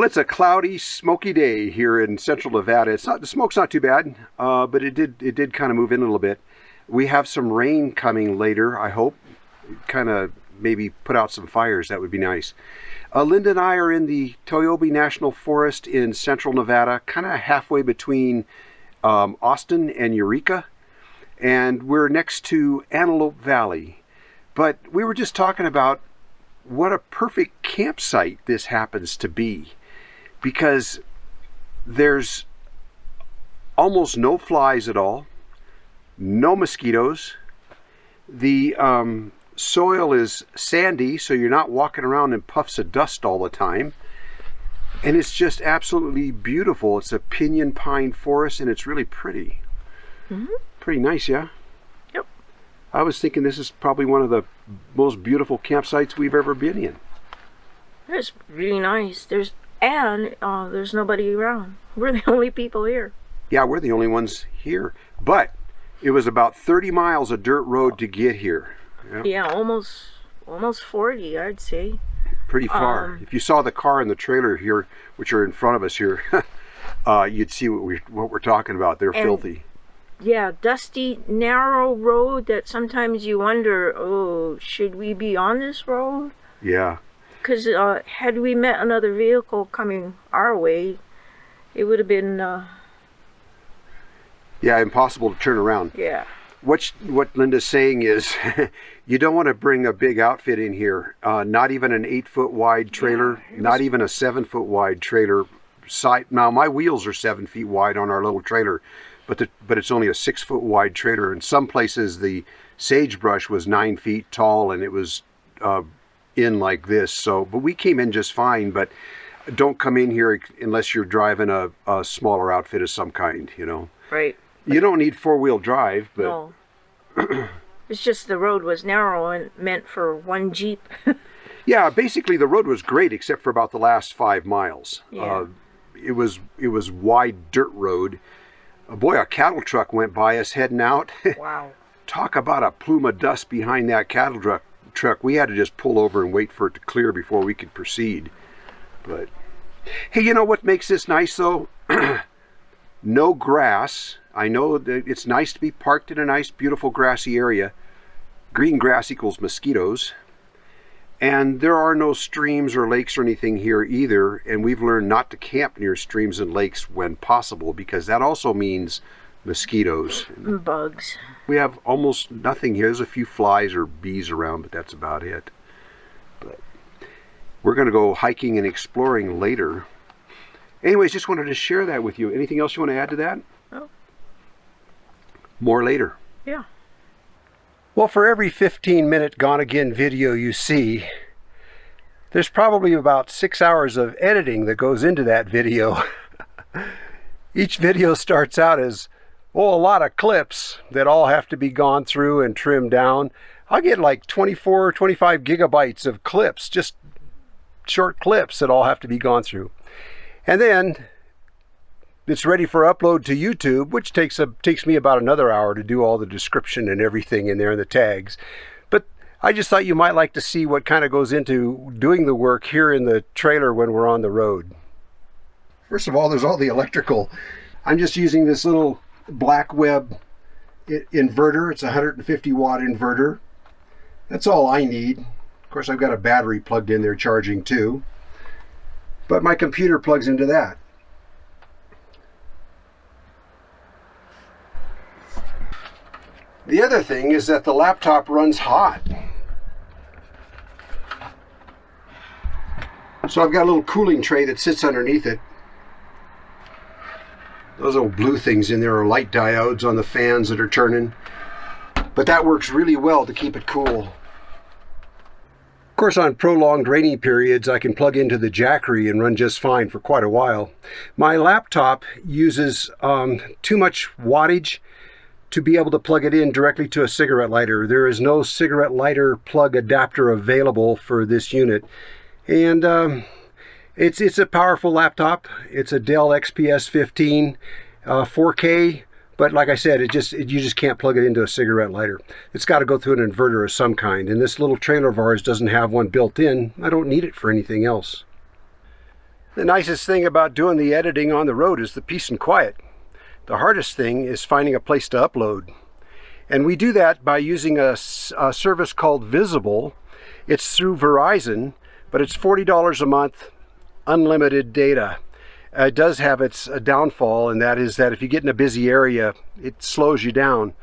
Well, it's a cloudy, smoky day here in central Nevada. It's not, the smoke's not too bad, but it did kind of move in a little bit. We have some rain coming later, I hope. Kind of maybe put out some fires. That would be nice. Linda and I are in the Toyobe National Forest in central Nevada, kind of halfway between Austin and Eureka. And we're next to Antelope Valley. But we were just talking about what a perfect campsite this happens to be, because there's almost no flies at all, no mosquitoes. The soil is sandy, so you're not walking around in puffs of dust all the time, and it's just absolutely beautiful. It's a pinyon pine forest, and it's really pretty. Pretty nice, yeah? Yep. I was thinking this is probably one of the most beautiful campsites we've ever been in. It's really nice. There's nobody around. We're the only people here. Yeah, we're the only ones here. But it was about 30 miles of dirt road to get here. Yeah, almost 40, I'd say. Pretty far. If you saw the car and the trailer here, which are in front of us here, you'd see what we're talking about. They're filthy. Yeah, dusty, narrow road that sometimes you wonder, oh, should we be on this road? Yeah. Because had we met another vehicle coming our way, it would have been... yeah, impossible to turn around. Yeah. What Linda's saying is, you don't want to bring a big outfit in here. Not even an 8-foot wide trailer, not even a 7-foot wide trailer. Now, my wheels are 7 feet wide on our little trailer, but it's only a 6-foot wide trailer. In some places, the sagebrush was 9 feet tall, and it was in like this. So, but we came in just fine. But don't come in here unless you're driving a smaller outfit of some kind, you know. Right. You don't need 4-wheel drive, but... No. It's just the road was narrow and meant for one Jeep. Yeah, basically the road was great except for about the last 5 miles. Yeah. It was wide dirt road. Boy, a cattle truck went by us heading out. Wow. Talk about a plume of dust behind that cattle truck. We had to just pull over and wait for it to clear before we could proceed. But, hey, you know what makes this nice, though? No grass. I know that it's nice to be parked in a nice, beautiful, grassy area. Green grass equals mosquitoes. And there are no streams or lakes or anything here either. And we've learned not to camp near streams and lakes when possible, because that also means mosquitoes. Bugs. We have almost nothing here. There's a few flies or bees around, but that's about it. But we're going to go hiking and exploring later. Anyways, just wanted to share that with you. Anything else you want to add to that? No. More later. Yeah. Well, for every 15-minute Gonagain video you see, there's probably about 6 hours of editing that goes into that video. Each video starts out as, a lot of clips that all have to be gone through and trimmed down. I get like 24, 25 gigabytes of clips, just short clips that all have to be gone through. And then it's ready for upload to YouTube, which takes me about another hour to do all the description and everything in there and the tags. But I just thought you might like to see what kind of goes into doing the work here in the trailer when we're on the road. First of all, there's all the electrical. I'm just using this little black web inverter. It's a 150 watt inverter. That's all I need. Of course, I've got a battery plugged in there charging too. But my computer plugs into that. The other thing is that the laptop runs hot. So I've got a little cooling tray that sits underneath it. Those old blue things in there are light diodes on the fans that are turning. But that works really well to keep it cool. Of course, on prolonged rainy periods, I can plug into the Jackery and run just fine for quite a while. My laptop uses too much wattage to be able to plug it in directly to a cigarette lighter. There is no cigarette lighter plug adapter available for this unit. And it's a powerful laptop. It's a Dell XPS 15 4K. But like I said, you just can't plug it into a cigarette lighter. It's got to go through an inverter of some kind. And this little trailer of ours doesn't have one built in. I don't need it for anything else. The nicest thing about doing the editing on the road is the peace and quiet. The hardest thing is finding a place to upload. And we do that by using a service called Visible. It's through Verizon, but it's $40 a month, unlimited data. It does have its downfall, and that is that if you get in a busy area, it slows you down.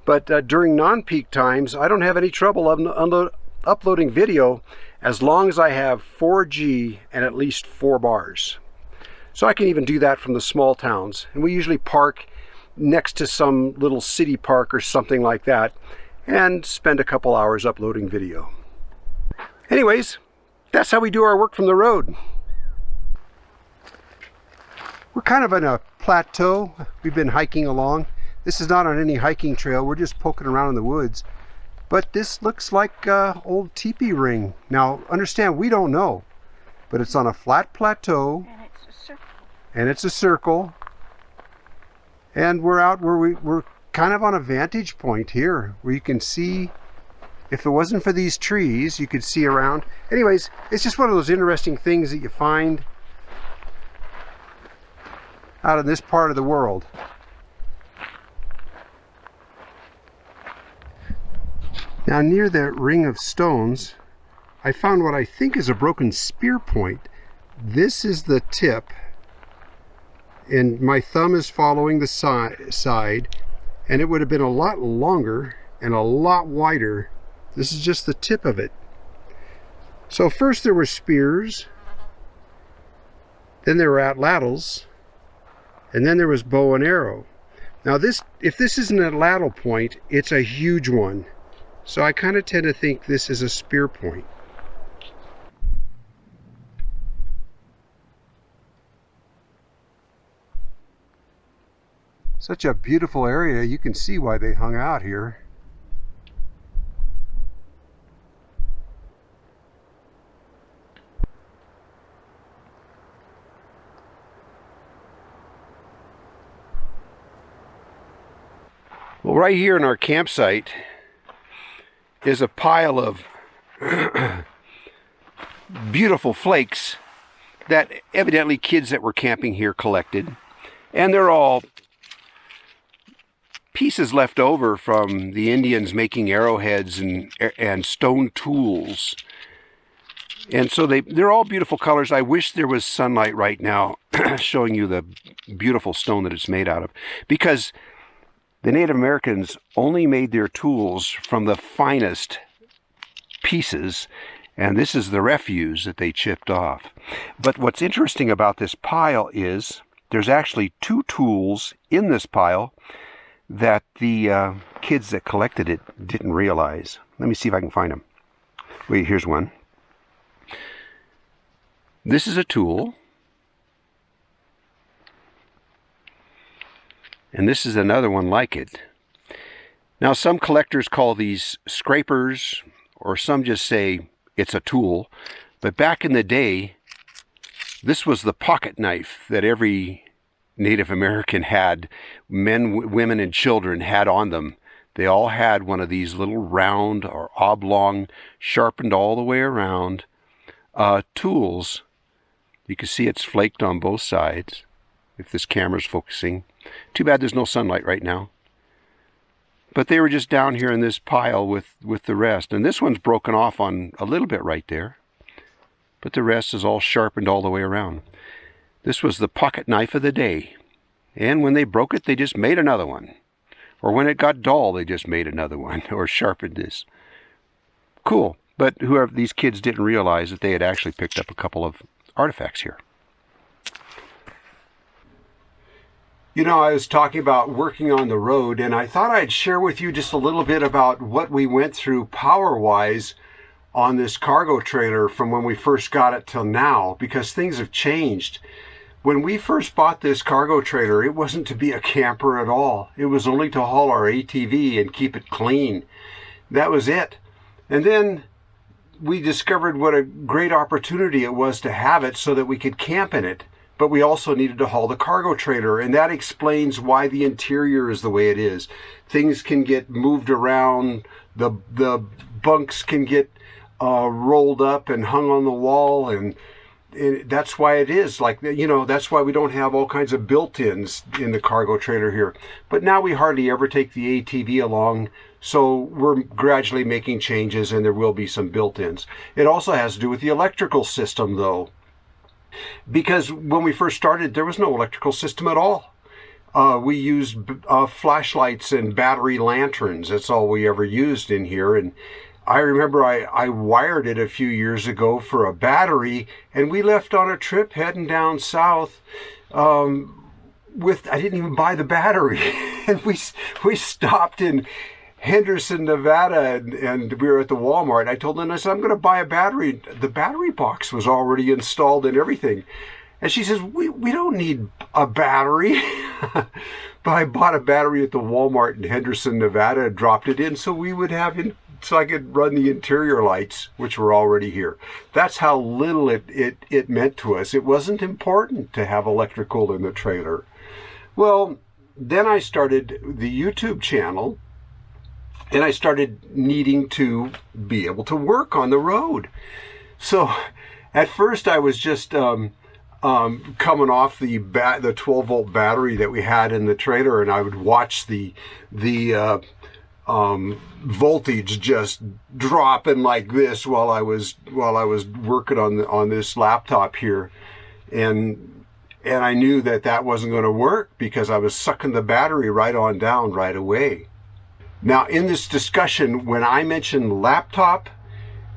But during non-peak times, I don't have any trouble uploading video as long as I have 4G and at least 4 bars. So I can even do that from the small towns. And we usually park next to some little city park or something like that and spend a couple hours uploading video. Anyways, that's how we do our work from the road. We're kind of on a plateau. We've been hiking along. This is not on any hiking trail. We're just poking around in the woods. But this looks like an old teepee ring. Now, understand, we don't know. But it's on a flat plateau. And it's a circle. And it's a circle. And we're out where we're kind of on a vantage point here, where you can see, if it wasn't for these trees, you could see around. Anyways, it's just one of those interesting things that you find out in this part of the world. Now, near that ring of stones, I found what I think is a broken spear point. This is the tip, and my thumb is following the side, and it would have been a lot longer and a lot wider. This is just the tip of it. So first there were spears, then there were atlatls, and then there was bow and arrow. Now if this is an atlatl point, it's a huge one. So I kind of tend to think this is a spear point. Such a beautiful area. You can see why they hung out here. Well, right here in our campsite is a pile of beautiful flakes that evidently kids that were camping here collected. And they're all pieces left over from the Indians making arrowheads and stone tools. And so they're all beautiful colors. I wish there was sunlight right now showing you the beautiful stone that it's made out of. Because the Native Americans only made their tools from the finest pieces, and this is the refuse that they chipped off. But what's interesting about this pile is there's actually 2 tools in this pile that the kids that collected it didn't realize. Let me see if I can find them. Wait, here's one. This is a tool. And this is another one like it. Now, some collectors call these scrapers, or some just say it's a tool. But back in the day, this was the pocket knife that every Native American had. Men, women, and children had on them. They all had one of these little round or oblong, sharpened all the way around tools. You can see it's flaked on both sides, if this camera's focusing. Too bad there's no sunlight right now. But they were just down here in this pile with the rest. And this one's broken off on a little bit right there. But the rest is all sharpened all the way around. This was the pocket knife of the day. And when they broke it, they just made another one. Or when it got dull, they just made another one. Or sharpened this. Cool. But whoever, these kids didn't realize that they had actually picked up a couple of artifacts here. You know, I was talking about working on the road, and I thought I'd share with you just a little bit about what we went through power-wise on this cargo trailer from when we first got it till now, because things have changed. When we first bought this cargo trailer, it wasn't to be a camper at all. It was only to haul our ATV and keep it clean. That was it. And then we discovered what a great opportunity it was to have it so that we could camp in it. But we also needed to haul the cargo trailer, and that explains why the interior is the way it is. Things can get moved around, the bunks can get rolled up and hung on the wall, and that's why it is like, that's why we don't have all kinds of built-ins in the cargo trailer here. But now we hardly ever take the ATV along, so we're gradually making changes, and there will be some built-ins. It also has to do with the electrical system, though, because when we first started, there was no electrical system at all. We used flashlights and battery lanterns. That's all we ever used in here. And I remember I wired it a few years ago for a battery, and we left on a trip heading down south I didn't even buy the battery. And we stopped in Henderson, Nevada, and we were at the Walmart. I told them, I said, I'm going to buy a battery. The battery box was already installed and everything. And she says, we don't need a battery. But I bought a battery at the Walmart in Henderson, Nevada, and dropped it in so I could run the interior lights, which were already here. That's how little it meant to us. It wasn't important to have electrical in the trailer. Well, then I started the YouTube channel, and I started needing to be able to work on the road. So at first I was just coming off the 12-volt battery that we had in the trailer, and I would watch the voltage just dropping like this while I was working on this laptop here, and I knew that wasn't going to work because I was sucking the battery right on down right away. Now, in this discussion, when I mention laptop,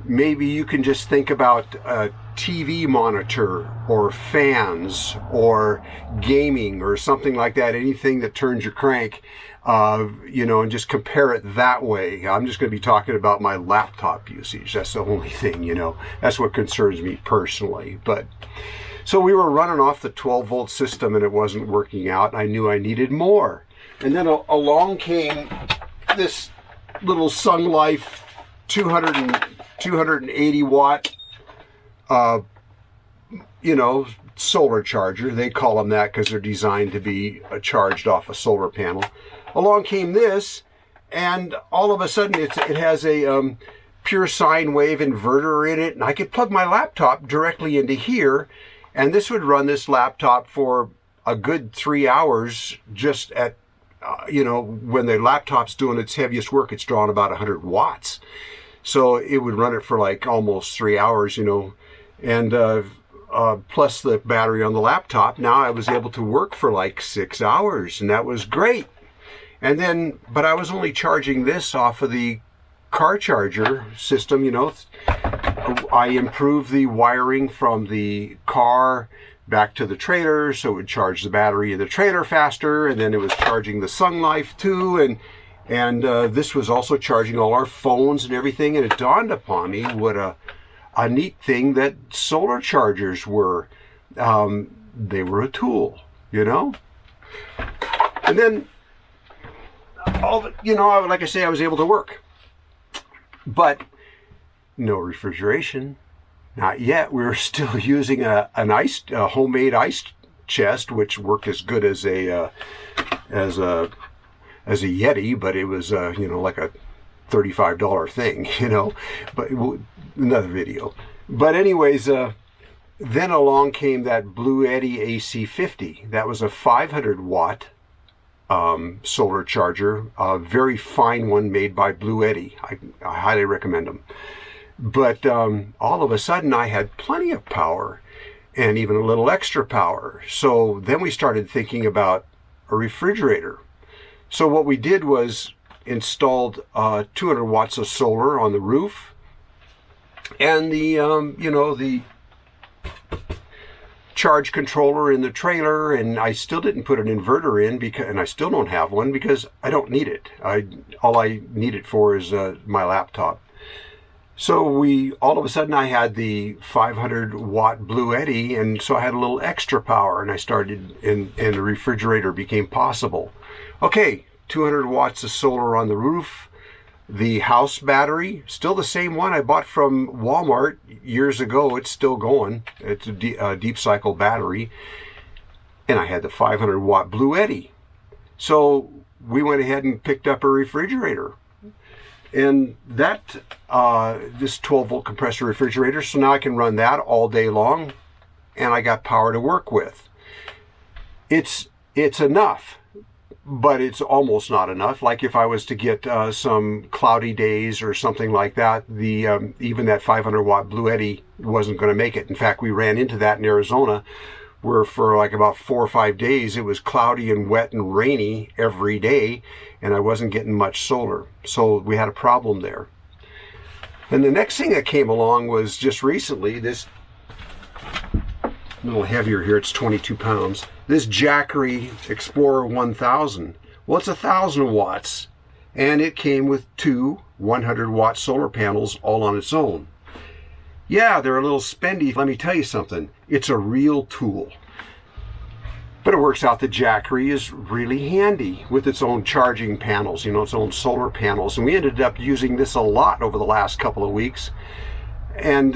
maybe you can just think about a TV monitor or fans or gaming or something like that, anything that turns your crank, and just compare it that way. I'm just going to be talking about my laptop usage. That's the only thing, that's what concerns me personally. But so we were running off the 12-volt system, and it wasn't working out. I knew I needed more. And then along came this little Sun Life 280 watt, solar charger. They call them that because they're designed to be charged off a solar panel. Along came this, and all of a sudden it has a pure sine wave inverter in it, and I could plug my laptop directly into here, and this would run this laptop for a good 3 hours just at when the laptop's doing its heaviest work. It's drawing about 100 watts. So it would run it for like almost 3 hours, and plus the battery on the laptop. Now I was able to work for like 6 hours, and that was great. And then, but I was only charging this off of the car charger system, I improved the wiring from the car back to the trailer, so it would charge the battery in the trailer faster, and then it was charging the Sun Life too, and this was also charging all our phones and everything. And it dawned upon me what a neat thing that solar chargers were. They were a tool, And then, like I say, I was able to work. But no refrigeration. Not yet. We were still using a homemade ice chest, which worked as good as a Yeti, but it was like a $35 thing, But another video. But anyways, then along came that Blue Eddy AC50. That was a 500 watt solar charger, a very fine one made by Blue Eddy. I highly recommend them. But all of a sudden I had plenty of power and even a little extra power. So then we started thinking about a refrigerator. So what we did was installed 200 watts of solar on the roof, and the charge controller in the trailer, and I still didn't put an inverter in and I still don't have one because I don't need it. All I need it for is my laptop. So all of a sudden I had the 500 watt Blue Eddy, and so I had a little extra power, and I started, and the refrigerator became possible. Okay, 200 watts of solar on the roof. The house battery, still the same one I bought from Walmart years ago. It's still going. It's a deep cycle battery. And I had the 500 watt Blue Eddy. So we went ahead and picked up a refrigerator. And that, this 12 volt compressor refrigerator, so now I can run that all day long. and I got power to work with. It's enough, but it's almost not enough. Like if I was to get some cloudy days or something like that, even that 500 watt Blue Eddy wasn't going to make it. In fact, we ran into that in Arizona, where for like about 4 or 5 days it was cloudy and wet and rainy every day, and I wasn't getting much solar. So we had a problem there. And the next thing that came along was just recently, this a little heavier here, it's 22 pounds. This Jackery Explorer 1000. Well, it's 1,000 watts, and it came with two 100 watt solar panels all on its own. Yeah, they're a little spendy. Let me tell you something, it's a real tool. But it works out that Jackery is really handy with its own charging panels, you know, its own solar panels. And we ended up using this a lot over the last couple of weeks. And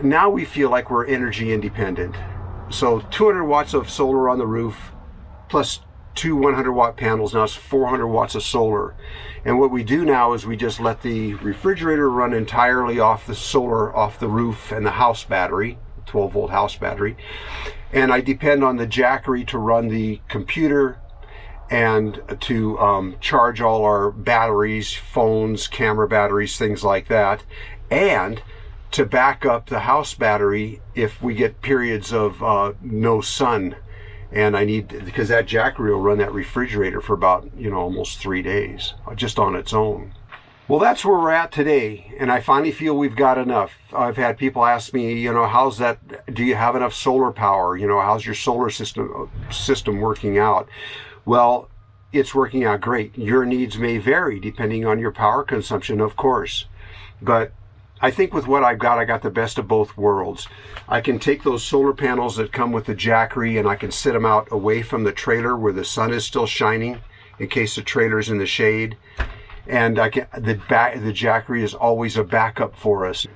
now we feel like we're energy independent. So 200 watts of solar on the roof, plus two 100 watt panels. Now it's 400 watts of solar. And what we do now is we just let the refrigerator run entirely off the solar, off the roof, and the house battery, 12 volt house battery. And I depend on the Jackery to run the computer and to charge all our batteries, phones, camera batteries, things like that, and to back up the house battery if we get periods of no sun. And I need, because that Jackery will run that refrigerator for about, you know, almost 3 days, just on its own. Well, that's where we're at today, and I finally feel we've got enough. I've had people ask me, you know, how's that, do you have enough solar power? You know, how's your solar system working out? Well, it's working out great. Your needs may vary depending on your power consumption, of course. But I think with what I've got, I got the best of both worlds. I can take those solar panels that come with the Jackery and I can sit them out away from the trailer where the sun is still shining in case the trailer's in the shade. And the Jackery is always a backup for us.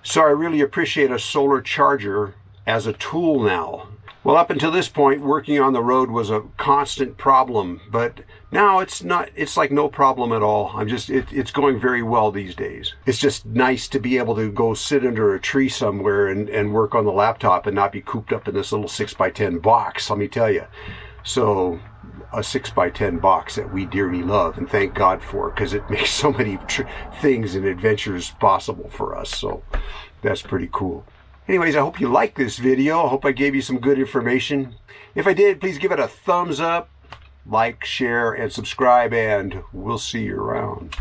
So I really appreciate a solar charger as a tool now. Well, up until this point, working on the road was a constant problem, but now it's not, it's like no problem at all. It's going very well these days. It's just nice to be able to go sit under a tree somewhere and work on the laptop and not be cooped up in this little 6x10 box, let me tell you. So a 6x10 box that we dearly love and thank God for, because it makes so many things and adventures possible for us. So that's pretty cool. Anyways, I hope you liked this video. I hope I gave you some good information. If I did, please give it a thumbs up, like, share, and subscribe, and we'll see you around.